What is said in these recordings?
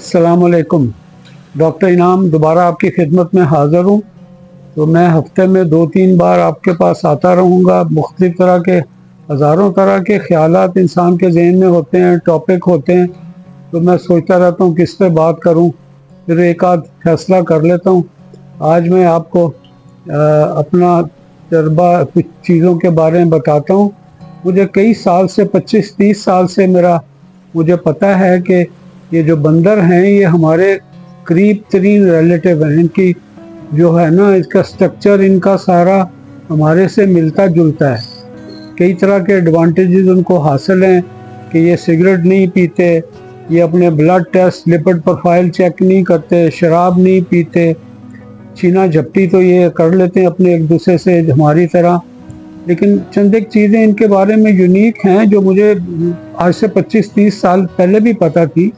अस्सलामुअलैकुम। डॉक्टर इनाम दोबारा आपकी खिदमत में हाज़िर हूँ। तो मैं हफ्ते में 2-3 बार आपके पास आता रहूँगा। मुख्तलिफ़ तरह के हज़ारों तरह के ख़्यालात इंसान के ज़हन में होते हैं, टॉपिक होते हैं। तो मैं सोचता रहता हूँ किस पे बात करूँ, फिर एक आध फैसला कर लेता हूँ। आज मैं आपको अपना तजुर्बा कुछ चीज़ों के बारे में बताता हूँ। मुझे कई साल से 25-30 साल से मुझे पता है कि ये जो बंदर हैं ये हमारे करीब तरीन रिलेटिव हैं। इनकी जो है ना, इसका स्ट्रक्चर इनका सारा हमारे से मिलता जुलता है। कई तरह के एडवांटेजेस उनको हासिल हैं कि ये सिगरेट नहीं पीते, ये अपने blood test lipid profile check नहीं करते, शराब नहीं पीते, छीना झपटी तो ये कर लेते हैं अपने एक दूसरे से हमारी तरह। लेकिन चंद एक चीज़ें इनके बारे में यूनिक हैं जो मुझे आज से 25-30 साल पहले भी पता थी।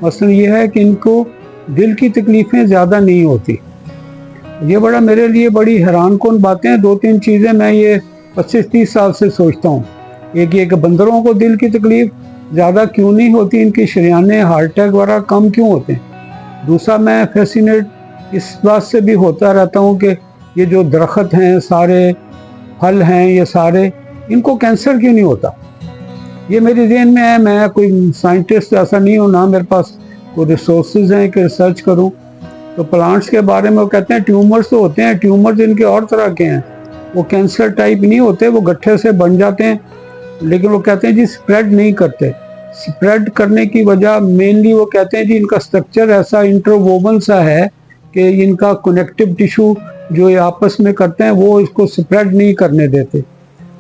मसलन ये है कि इनको दिल की तकलीफ़ें ज़्यादा नहीं होती। ये बड़ा मेरे लिए बड़ी हैरानकुन बातें हैं। 2-3 चीज़ें मैं ये 25-30 साल से सोचता हूँ। एक ये कि बंदरों को दिल की तकलीफ़ ज़्यादा क्यों नहीं होती, इनकी शरीयाने हार्ट अटैक वगैरह कम क्यों होते हैं। दूसरा, मैं फैसिनेट इस बात से भी होता रहता हूँ कि ये जो दरख्त हैं सारे, फल हैं ये सारे, इनको कैंसर क्यों नहीं होता। ये मेरे ज़हन में है। मैं कोई साइंटिस्ट ऐसा नहीं हूँ, ना मेरे पास कोई रिसोर्सेज हैं कि रिसर्च करूँ। तो प्लांट्स के बारे में वो कहते हैं ट्यूमर्स तो होते हैं, ट्यूमर्स इनके और तरह के हैं। वो कैंसर टाइप नहीं होते, वो गट्ठे से बन जाते हैं, लेकिन वो कहते हैं जी स्प्रेड नहीं करते। स्प्रेड करने की वजह मेनली वो कहते हैं जी इनका स्ट्रक्चर ऐसा इंटरवोवन सा है कि इनका कनेक्टिव टिश्यू जो ये आपस में करते हैं वो इसको स्प्रेड नहीं करने देते।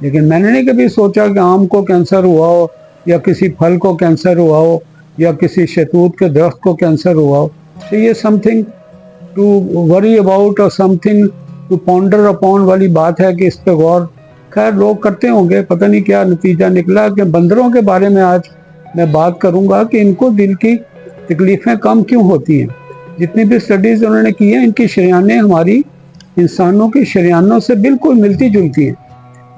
लेकिन मैंने नहीं कभी सोचा कि आम को कैंसर हुआ हो, या किसी फल को कैंसर हुआ हो, या किसी शहतूत के दरख्त को कैंसर हुआ हो। तो ये समथिंग टू वरी अबाउट और समथिंग टू पॉन्डर अपॉन वाली बात है कि इस पे गौर खैर लोग करते होंगे। पता नहीं क्या नतीजा निकला कि बंदरों के बारे में आज मैं बात करूंगा कि इनको दिल की तकलीफ़ें कम क्यों होती हैं। जितनी भी स्टडीज़ उन्होंने की हैं, इनकी शरीयानें हमारी इंसानों की शरीयानों से बिल्कुल मिलती जुलती हैं,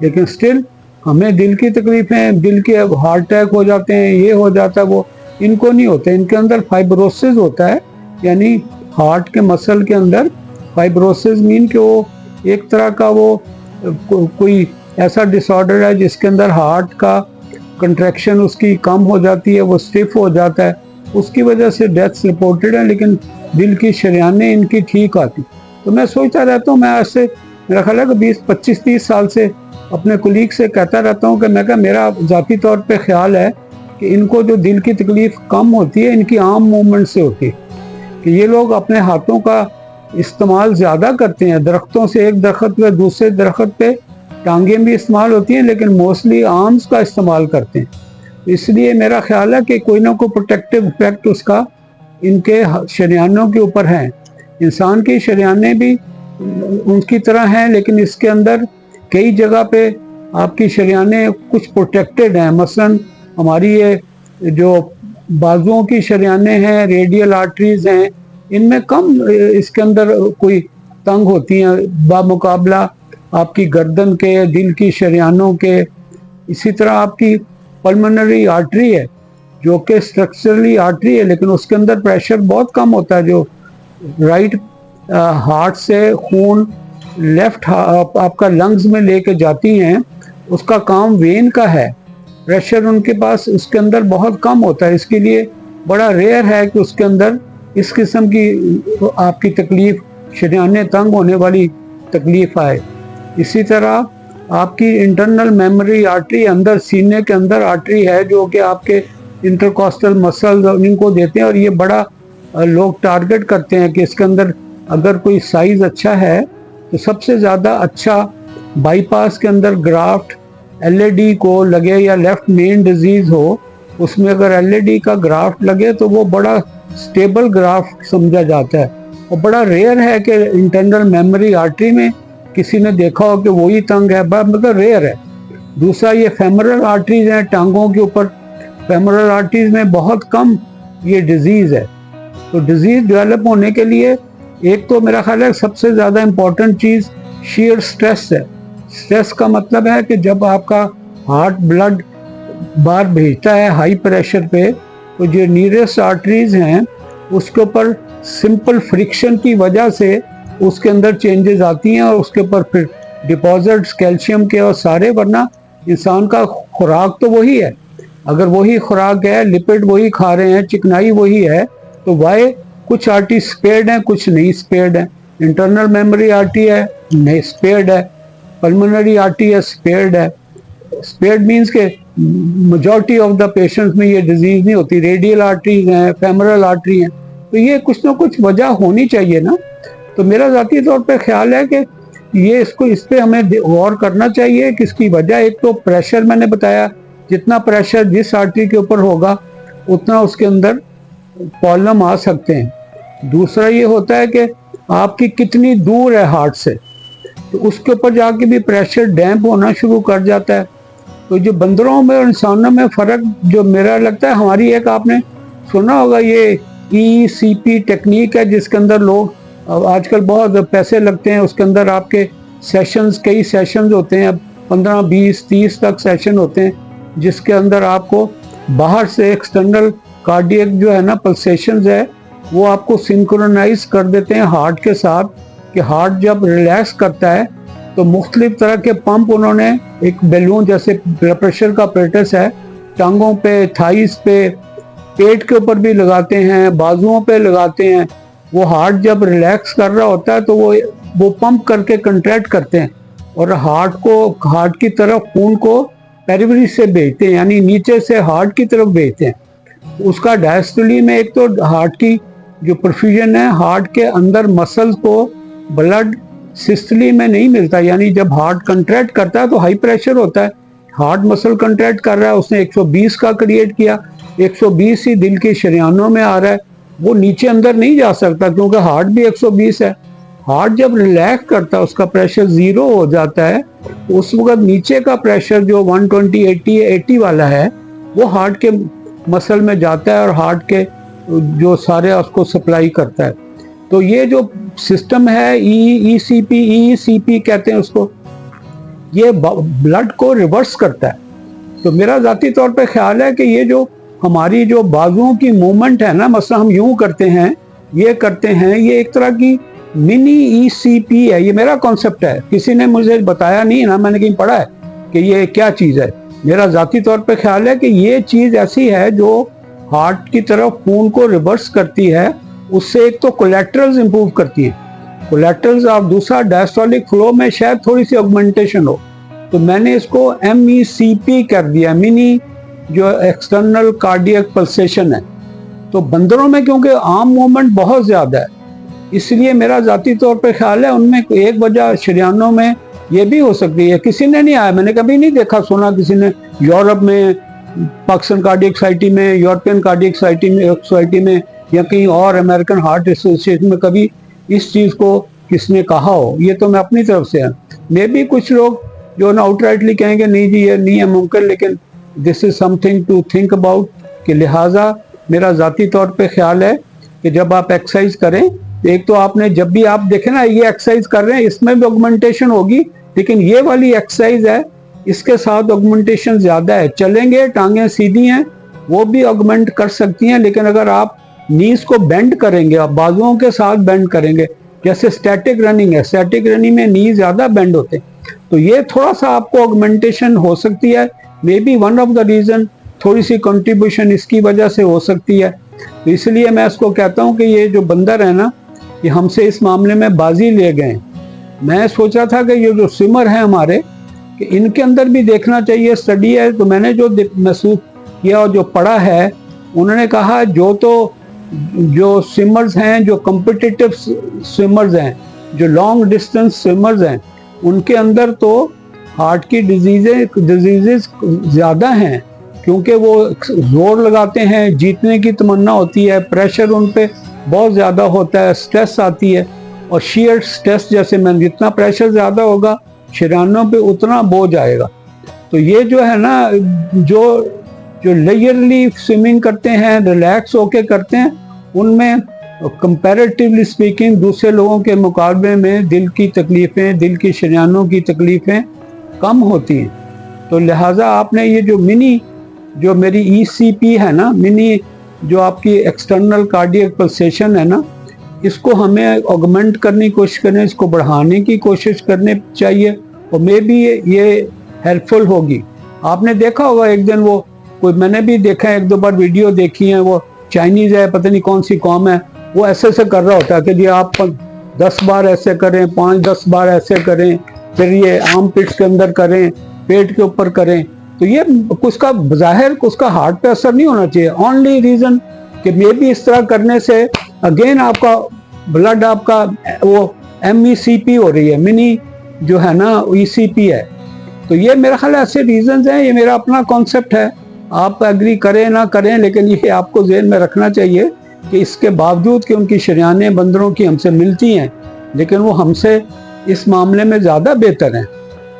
लेकिन स्टिल हमें दिल की तकलीफ़ें, दिल के हार्ट अटैक हो जाते हैं, ये हो जाता है, वो इनको नहीं होते। इनके अंदर फाइब्रोसिस होता है, यानी हार्ट के मसल के अंदर फाइब्रोसिस मीन कि वो एक तरह का वो कोई ऐसा डिसऑर्डर है जिसके अंदर हार्ट का कंट्रैक्शन उसकी कम हो जाती है, वो स्टिफ हो जाता है, उसकी वजह से डेथ्स रिपोर्टेड है। लेकिन दिल की शरीयानें इनकी ठीक आती। तो मैं सोचता रहता हूँ, मैं आज से मेरा ख्याल है कि 20-25-30 साल से अपने कुलीग से कहता रहता हूँ कि मैं क्या, मेरा ज़ाती तौर पे ख्याल है कि इनको जो दिल की तकलीफ़ कम होती है इनकी आर्म मूवमेंट से होती है, कि ये लोग अपने हाथों का इस्तेमाल ज़्यादा करते हैं। दरख्तों से एक दरख्त पे दूसरे दरख्त पे टांगें भी इस्तेमाल होती हैं, लेकिन मोस्टली आर्म्स का इस्तेमाल करते हैं। इसलिए मेरा ख्याल है कि कोई ना कोई प्रोटेक्टिव इफेक्ट उसका इनके शरीयानों के ऊपर है। इंसान की शरीयानें भी उनकी तरह हैं, लेकिन इसके अंदर कई जगह पे आपकी शरीयानें कुछ प्रोटेक्टेड हैं। मसलन हमारी ये जो बाजुओं की शरीयानें हैं, रेडियल आर्टरीज हैं, इनमें कम इसके अंदर कोई तंग होती हैं बामुकाबला आपकी गर्दन के, दिल की शरीयानों के। इसी तरह आपकी पल्मोनरी आर्टरी है जो कि स्ट्रक्चरली आर्टरी है, लेकिन उसके अंदर प्रेशर बहुत कम होता है। जो राइट हार्ट से खून लेफ्ट आपका लंग्स में लेके जाती हैं, उसका काम वेन का है। प्रेशर उनके पास उसके अंदर बहुत कम होता है, इसके लिए बड़ा रेयर है कि उसके अंदर इस किस्म की आपकी तकलीफ़, शरीयाने तंग होने वाली तकलीफ़ आए। इसी तरह आपकी इंटरनल मेमोरी आर्टरी अंदर सीने के अंदर आर्टरी है जो कि आपके इंटरकॉस्टल मसल इनको देते हैं, और ये बड़ा लोग टारगेट करते हैं कि इसके अंदर अगर कोई साइज़ अच्छा है तो सबसे ज़्यादा अच्छा बाईपास के अंदर ग्राफ्ट एलएडी को लगे, या लेफ्ट मेन डिजीज़ हो उसमें अगर एलएडी का ग्राफ्ट लगे तो वो बड़ा स्टेबल ग्राफ्ट समझा जाता है। और बड़ा रेयर है कि इंटरनल मेमोरी आर्टरी में किसी ने देखा हो कि वही तंग है, मतलब रेयर है। दूसरा, ये फेमरल आर्टरीज हैं टांगों के ऊपर, फेमरल आर्टरीज में बहुत कम ये डिजीज़ है। तो डिजीज़ डेवलप होने के लिए एक तो मेरा ख्याल है सबसे ज़्यादा इम्पोर्टेंट चीज़ शेयर स्ट्रेस है। स्ट्रेस का मतलब है कि जब आपका हार्ट ब्लड बाहर भेजता है हाई प्रेशर पे, तो जो नीरेस्ट आर्टरीज हैं उसके ऊपर सिंपल फ्रिक्शन की वजह से उसके अंदर चेंजेस आती हैं और उसके ऊपर फिर डिपॉजिट्स कैल्शियम के और सारे, वरना इंसान का खुराक तो वही है। अगर वही खुराक है, लिपिड वही खा रहे हैं, चिकनाई वही है, तो वाई कुछ आर्टरी स्पेयर्ड हैं, कुछ नहीं स्पेयर्ड हैं। इंटरनल मेमोरी आर्टरी है, नहीं स्पेयर्ड है। पल्मोनरी आर्टरी है, स्पेयर्ड है। स्पेयर्ड मीन्स के मेजॉरिटी ऑफ द पेशेंट्स में ये डिजीज नहीं होती। रेडियल आर्टरीज हैं, फेमरल आर्टरी हैं, तो ये कुछ ना कुछ वजह होनी चाहिए ना। तो मेरा ज़ाती तौर पे ख्याल है कि ये इस पे हमें गौर करना चाहिए कि इसकी वजह, एक तो प्रेशर मैंने बताया, जितना प्रेशर जिस आर्टरी के ऊपर होगा उतना उसके अंदर प्रॉब्लम आ सकते हैं। दूसरा ये होता है कि आपकी कितनी दूर है हार्ट से, तो उसके ऊपर जाके भी प्रेशर डैम्प होना शुरू कर जाता है। तो जो बंदरों में और इंसानों में फ़र्क जो मेरा लगता है, हमारी एक आपने सुना होगा ये ECP टेक्निक है, जिसके अंदर लोग आजकल बहुत पैसे लगते हैं। उसके अंदर आपके सेशंस, कई सेशंस होते हैं, 15, 20, 30 तक सेशन होते हैं, जिसके अंदर आपको बाहर से एक्सटर्नल कार्डियक जो है ना पल्सेशंस है, वो आपको सिंक्रोनाइज कर देते हैं हार्ट के साथ, कि हार्ट जब रिलैक्स करता है तो मुख्तलिफ तरह के पंप उन्होंने, एक बैलून जैसे ब्लड प्रेशर का अपरेटस है, टांगों पे, थाइस पे, पेट के ऊपर भी लगाते हैं, बाजुओं पे लगाते हैं। वो हार्ट जब रिलैक्स कर रहा होता है तो वो पंप करके कंट्रैक्ट करते हैं और हार्ट की तरफ खून को पेरिफेरी से भेजते हैं, यानी नीचे से हार्ट की तरफ भेजते हैं। उसका डायस्टोली में एक तो हार्ट की जो परफ्यूजन है, हार्ट के अंदर मसल्स को ब्लड सिस्टली में नहीं मिलता, यानी जब हार्ट कंट्रैक्ट करता है तो हाई प्रेशर होता है, हार्ट मसल कंट्रैक्ट कर रहा है, उसने 120 का क्रिएट किया, 120 ही दिल के शरियानों में आ रहा है, वो नीचे अंदर नहीं जा सकता क्योंकि हार्ट भी 120 है। हार्ट जब रिलैक्स करता है उसका प्रेशर 0 हो जाता है, तो उस वक्त नीचे का प्रेशर जो 120, 80 वाला है, वो हार्ट के मसल में जाता है और हार्ट के जो सारे उसको सप्लाई करता है। तो ये जो सिस्टम है ECP कहते हैं उसको, ये ब्लड को रिवर्स करता है। तो मेरा ज़ाती तौर पे ख्याल है कि ये जो हमारी जो बाजुओं की मूवमेंट है ना, मसला हम यूं करते हैं, ये करते हैं, ये एक तरह की मिनी ECP है। ये मेरा कॉन्सेप्ट है, किसी ने मुझे बताया नहीं ना, मैंने कहीं पढ़ा है कि ये क्या चीज़ है। मेरा ज़ाती तौर पे ख्याल है कि ये चीज़ ऐसी है जो हार्ट की तरफ खून को रिवर्स करती है। उससे एक तो कोलेट्रल्स इंप्रूव करती है, कोलेट्रल्स, और दूसरा डायस्टोलिक फ्लो में शायद थोड़ी सी ऑगमेंटेशन हो, तो मैंने इसको MECP कर दिया, मिनी जो एक्सटर्नल कार्डियक पल्सेशन है। तो बंदरों में क्योंकि आर्म मूवमेंट बहुत ज़्यादा है, इसलिए मेरा ज़ाती तौर पे ख्याल है उनमें एक वजह शरियानों में ये भी हो सकती है। किसी ने नहीं आया, मैंने कभी नहीं देखा सुना किसी ने यूरोप में, पाकिस्तान कार्डियक सोसाइटी में, यूरोपियन कार्डियक सोसाइटी में या कहीं और अमेरिकन हार्ट एसोसिएशन में कभी इस चीज़ को किसने कहा हो। ये तो मैं अपनी तरफ से है। मे भी कुछ लोग जो ना आउटराइटली कहेंगे नहीं जी ये नहीं है मुमकिन, लेकिन this is something to think about. कि लिहाजा मेरा ज़ाती तौर पे ख्याल है कि जब आप एक्सरसाइज करें, एक तो आपने जब भी आप देखें ना ये एक्सरसाइज कर रहे हैं, इसमें भी ऑगमेंटेशन होगी, लेकिन ये वाली एक्सरसाइज है इसके साथ ऑगमेंटेशन ज़्यादा है। चलेंगे, टांगें सीधी हैं, वो भी ऑगमेंट कर सकती हैं, लेकिन अगर आप नीज को बेंड करेंगे, आप बाजुओं के साथ बेंड करेंगे, जैसे स्टैटिक रनिंग है, स्टैटिक रनिंग में नी ज़्यादा बेंड होते हैं, तो ये थोड़ा सा आपको ऑगमेंटेशन हो सकती है। May be one of the reason, थोड़ी सी कंट्रीब्यूशन इसकी वजह से हो सकती है। तो इसलिए मैं इसको कहता हूँ कि ये जो बंदर है ना, ये हमसे इस मामले में बाजी ले गए। मैं सोचा था कि ये जो स्विमर हैं हमारे, कि इनके अंदर भी देखना चाहिए, स्टडी है। तो मैंने जो महसूस किया और जो पढ़ा है, उन्होंने कहा जो स्विमर्स हैं, जो कम्पिटिटिव स्विमर्स हैं, जो लॉन्ग डिस्टेंस स्विमर्स हैं, उनके अंदर तो हार्ट की डिजीजेस ज़्यादा हैं, क्योंकि वो जोर लगाते हैं, जीतने की तमन्ना होती है, प्रेशर उन पे बहुत ज़्यादा होता है, स्ट्रेस आती है, और शेयर स्ट्रेस, जैसे मैं जितना प्रेशर ज़्यादा होगा शरीरानों पे उतना बोझ आएगा। तो ये जो है ना, जो लेयरली स्विमिंग करते हैं, रिलैक्स होके करते हैं, उनमें कंपैरेटिवली स्पीकिंग दूसरे लोगों के मुकाबले में दिल की तकलीफ़ें, दिल की शरीरानों की तकलीफ़ें कम होती हैं। तो लिहाजा आपने ये जो मेरी ECP है ना, मिनी जो आपकी एक्सटर्नल कार्डियक पल्सेशन है ना, इसको हमें ऑगमेंट करने की कोशिश करें, इसको बढ़ाने की कोशिश करनी चाहिए, और मे बी ये हेल्पफुल होगी। आपने देखा होगा एक दिन वो कोई, मैंने भी देखा है, एक दो बार वीडियो देखी है, वो चाइनीज है, पता नहीं कौन सी कौम है, वो ऐसे कर रहा होता है कि जी आप 10 बार ऐसे करें, 5-10 बार ऐसे करें, फिर ये आर्म पिट्स के अंदर करें, पेट के ऊपर करें। तो ये उसका ज़ाहिर उसका हार्ट पे असर नहीं होना चाहिए। ओनली रीज़न कि मे बी इस तरह करने से अगेन आपका ब्लड, आपका वो MECP हो रही है, मिनी जो है ना ECP है। तो ये मेरा ख्याल ऐसे रीजंस हैं, ये मेरा अपना कॉन्सेप्ट है, आप एग्री करें ना करें, लेकिन ये आपको जहन में रखना चाहिए कि इसके बावजूद कि उनकी शरियानें बंदरों की हमसे मिलती हैं, लेकिन वो हमसे इस मामले में ज़्यादा बेहतर हैं।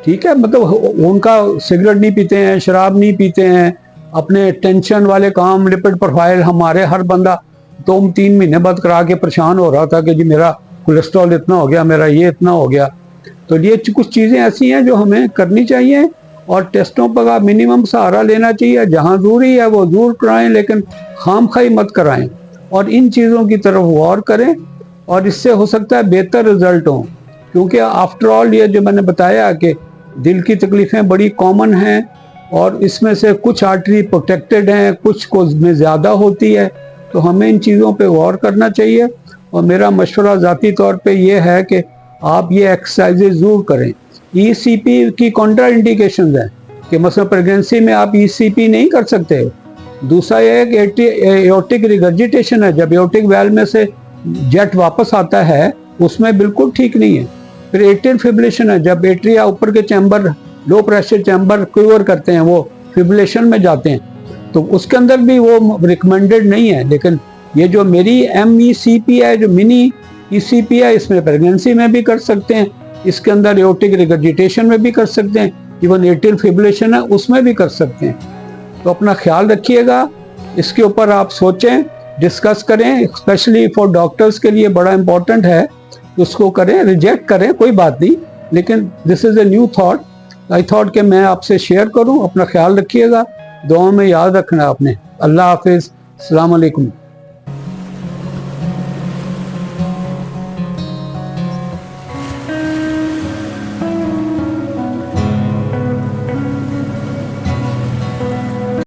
ठीक है, मतलब उनका सिगरेट नहीं पीते हैं, शराब नहीं पीते हैं, अपने टेंशन वाले काम, लिपिड प्रोफाइल, हमारे हर बंदा 2-3 महीने बाद करा के परेशान हो रहा था कि जी मेरा कोलेस्ट्रॉल इतना हो गया, मेरा ये इतना हो गया। तो ये कुछ चीज़ें ऐसी हैं जो हमें करनी चाहिए, और टेस्टों पर आप मिनिमम सहारा लेना चाहिए, जहाँ ज़रूरी है वो ज़रूर कराएं, लेकिन खामखाई मत कराएं, और इन चीज़ों की तरफ गौर करें, और इससे हो सकता है बेहतर रिजल्ट हों। क्योंकि आफ्टर ऑल ये जो मैंने बताया कि दिल की तकलीफ़ें बड़ी कॉमन हैं, और इसमें से कुछ आर्टरी प्रोटेक्टेड हैं, कुछ को में ज़्यादा होती है, तो हमें इन चीज़ों पे गौर करना चाहिए। और मेरा मशवरा ज़ाती तौर पे ये है कि आप ये एक्सरसाइजेज ज़रूर करें। ECP की कॉन्ट्रा इंडिकेशन है कि मसलन प्रेगनेंसी में आप ECP नहीं कर सकते। दूसरा ये है कि एओर्टिक रिगर्जिटेशन है, जब एओर्टिक वेल में से जेट वापस आता है, उसमें बिल्कुल ठीक नहीं है। फिर एट्रियल फिब्रिलेशन है, जब एट्रिया ऊपर के chamber, low pressure chamber cure करते हैं, वो फिब्रिलेशन में जाते हैं, तो उसके अंदर भी वो रिकमेंडेड नहीं है। लेकिन ये जो मेरी MECP है, जो मिनी ECP है, इसमें प्रेगनेंसी में भी कर सकते हैं, इसके अंदर एओर्टिक रिगर्जिटेशन में भी कर सकते हैं, इवन एट्रियल फिब्रिलेशन है उसमें भी कर सकते हैं। तो अपना ख्याल रखिएगा, इसके ऊपर आप सोचें, डिस्कस करें, स्पेशली फॉर डॉक्टर्स के लिए बड़ा इंपॉर्टेंट है, उसको करें, रिजेक्ट करें कोई बात नहीं, लेकिन this is a new thought, I thought कि मैं आपसे शेयर करूं। अपना ख्याल रखिएगा, दुआ में याद रखना आपने। अल्लाह हाफिज़, अस्सलाम वालेकुम।